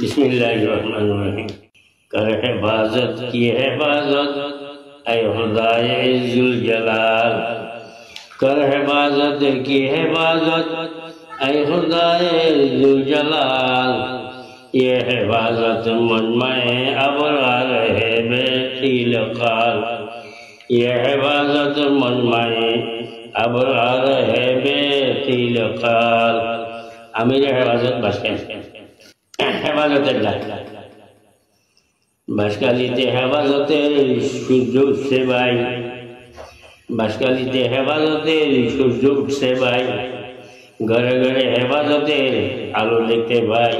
बिस्मिल्लाहिर्रहमानिर्रहीम। कर हिफाजत की हिफाजत ऐ खुदाए जुल जलाल, कर हिफाजत की हिफाजत ऐ खुदाए जुल जलाल। ये हिफाजत मुजमए अबरार है बेखील काल, ये हिफाजत मुजमए अबरार है बेखील काल। आमिर हिफाजत बसकें হেফাজতের ডাক বাসকালিতে হেফাজতের সূর্য উঠছে ভাই, বাসকালিতে হেফাজতের সূর্য উঠছে ভাই। ঘরে ঘরে হেফাজতের আলো দেখতে ভাই,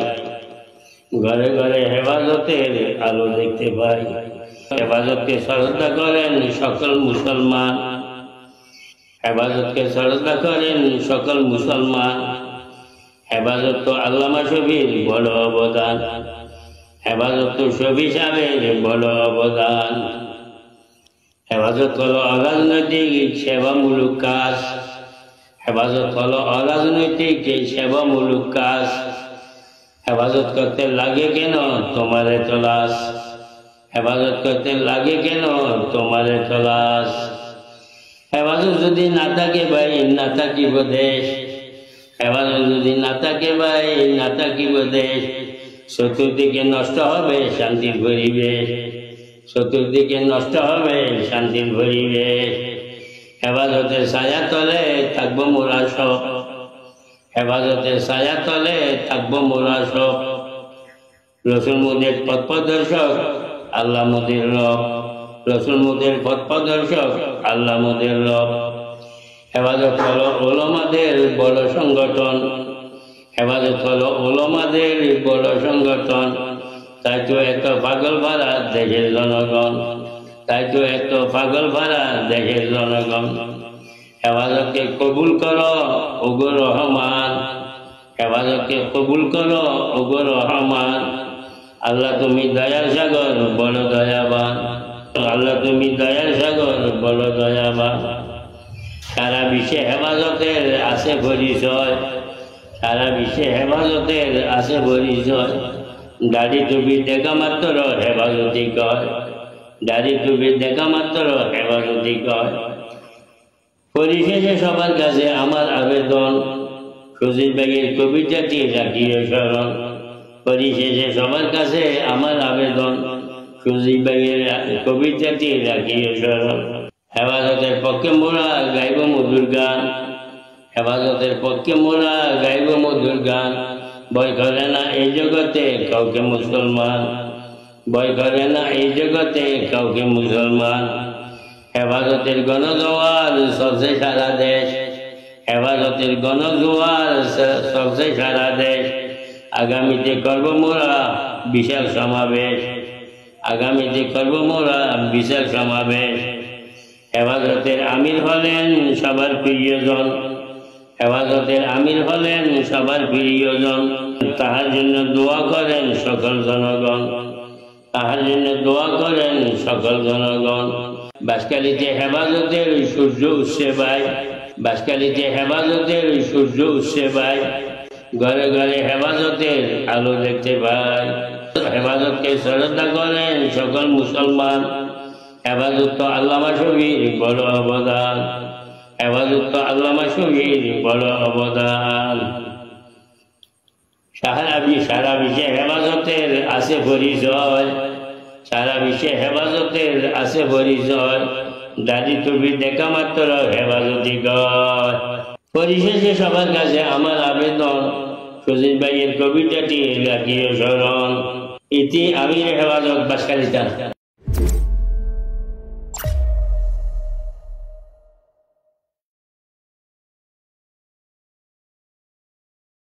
ঘরে ঘরে হেফাজতের আলো দেখতে ভাই। হেফাজতকে শ্রদ্ধা করেন সকল মুসলমান, হেফাজতকে শ্রদ্ধা করেন সকল মুসলমান। হেফাজত তো আল্লামা শফির বড় অবদান, হেফাজত তো শফি সাহেবের বড় অবদান। হেফাজত হলো অরাজনৈতিক সেবামূলক কাজ, হেফাজত হলো অরাজনৈতিক সেবামূলক কাজ। হেফাজত করতে লাগে কেন তোমারে তলাশ, হেফাজত করতে লাগে কেন তোমারে তলাশ। হেফাজত যদি না থাকে ভাই না থাকিব দেশ, হেফাজত যদি না থাকে ভাই না থাকিব দেশ। চতুর্দিকে নষ্ট হবে শান্তির পরিবেশ, চতুর্দিকে নষ্ট হবে শান্তির পরিবেশ। হেফাজতের ছায়া তলে থাকবো মোরা সব, হেফাজতের ছায়া তলে থাকবো মোরা সব। রসুল মোদের পথ প্রদর্শক আল্লাহ মোদের রব, রসুল মোদের পথ প্রদর্শক আল্লাহ মোদের রব। হেফাজত হলো ওলামাদের বড় সংগঠন, হেফাজত হলো ওলামাদের বড় সংগঠন। তাই তো এত পাগল ভাড়া দেশের জনগণ, তাই তো এত পাগল ভাড়া দেশের জনগণ। হেফাজতকে কবুল করো ওগো রহমান, হেফাজতকে কবুল করো ওগো রহমান। আল্লাহ তুমি দয়ার সাগর বড় দয়াবান, আল্লাহ তুমি দয়ার সাগর বড় দয়াবান। সারা বিশ্বে হেফাজতের আছে পরিচয়, সারা বিশ্বে হেফাজতের আছে পরিচয়। দাড়ি টুপি দেখা মাত্র হেফাজতি কয়, দাড়ি টুপি দেখা মাত্র হেফাজতি কয়। পরিশেষে সবার কাছে আমার আবেদন, সুজিত ব্যাগের কবিতাটি রাখিয়ে স্মরণ। পরিশেষে সবার কাছে আমার আবেদন, সুজিত ব্যাগের কবিতাটি রাখিয়ে স্মরণ। হেফাজতের পক্ষে মোরা গাইব মধুর গান, হেফাজতের পক্ষে মোরা গাইব মধুর গান। ভয় করে না এই জগতে কাউকে মুসলমান, ভয় করে না এই জগতে কাউকে মুসলমান। হেফাজতের গণজোয়ার চলছে সারা দেশ, হেফাজতের গণজোয়ার চলছে সারা দেশ। আগামীতে করব মোরা বিশাল সমাবেশ, আগামীতে করব মোরা বিশাল সমাবেশ। হেফাজতের আমির হলেন সবার প্রিয়জন, হেফাজতের আমির হলেন সবার প্রিয়জন। তাহার জন্য দোয়া করেন সকল জনগণ, তাহার জন্য দোয়া করেন সকল জনগণ। বাসকালিতে হেফাজতের সূর্য উঠছে ভাই, বাসকালিতে হেফাজতের সূর্য উঠছে ভাই। ঘরে ঘরে হেফাজতের আলো দেখতে পাই। হেফাজতকে শ্রদ্ধা করেন সকল মুসলমান, হেফাজত তো আল্লামা শফির বড় অবদান, হেফাজত তো আল্লামা শফির বড় অবদান। সারা বিশ্বে হেফাজতের আছে পরিচয়, সারা বিশ্বে হেফাজতের আছে পরিচয়। দাড়ি টুপি দেখা মাত্র হেফাজতি কয়। পরিশেষে সবার কাছে আমার আবেদন, সুজিত ভাইয়ের কবিতাটি রাখিয়ে স্মরণ। ইতি আমির হেফাজত বাসকালিতা।